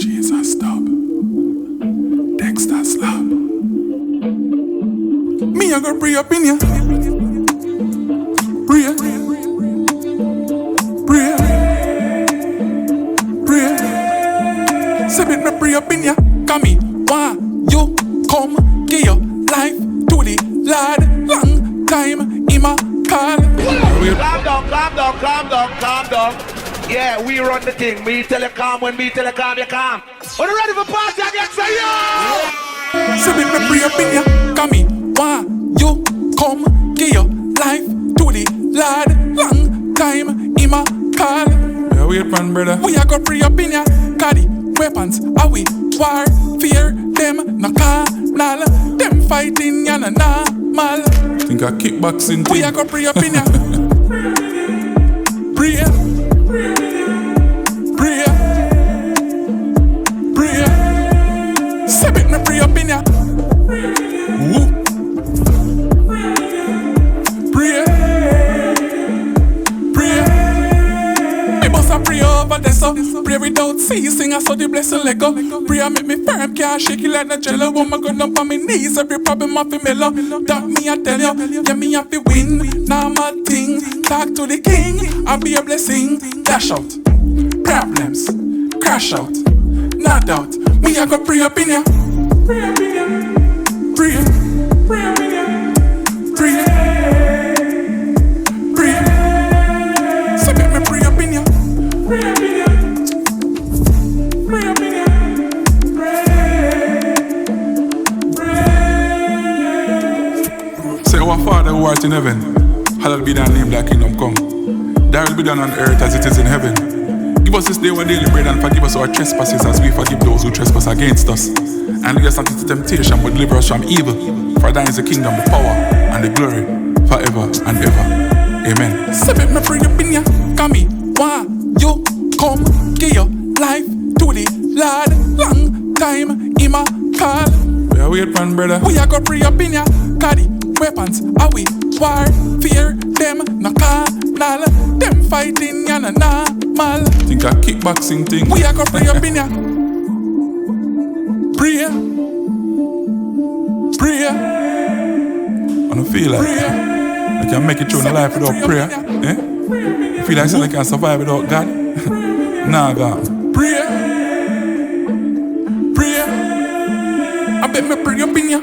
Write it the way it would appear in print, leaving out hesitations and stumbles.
JESUSDUB. Dextazlab. Me I go pray up in ya. Pray. Say me pray up in ya. Come me, why you come give your life to the Lord? Long time in my call. Calm down. Yeah, we run the thing. Me tell you calm, when me tell you calm, you calm. Are you ready for party again? Say yo! Say me pray up in ya. Come me, why you come give your life to the Lord? Long time in my call. Yeah, wait man, brother. We a go pray up in ya. Carry weapons, are we war? Fear them, no carnal. Them fighting ya na normal. Think I kickboxing thing. We a go pray up in ya. Pray. Say me pray up in ya. Woo. Me bust a pray over there so. Pray without ceasing, I saw the blessing let go. Pray make me firm, can't shake it like the jello. Woman going up on my knees, every problem I feel mellow. That me I tell you, yeah me have to win. Normal thing, talk to the king, I'll be a blessing. Dash out, problems, crash out, no doubt. Me I go pray up in ya. Pray up in ya. Pray up in ya. Pray. Say make me pray up in ya. Pray up in ya. Pray up in ya. Say our Father who art in heaven, hallowed be thy name, thy kingdom come. Thy will be done on earth as it is in heaven. Give us this day our daily bread, and forgive us our trespasses as we forgive those who trespass against us. And lead us not into temptation, but deliver us from evil. For thine is the kingdom, the power, and the glory, forever and ever. Amen. Say make me pray up in ya. Come me, why you come give your life to the Lord? Long time in my call. Yeah, wait man, brother. We a go pray up in ya. Carry weapons, are we war? Fear them, no carnal. Them fighting ya na normal. Think I kickboxing thing. We a go pray up in ya. Pray. I don't feel like I can make it through the life without prayer. You feel like I can survive without God? Nah, God. Pray. I bet me pray up in ya.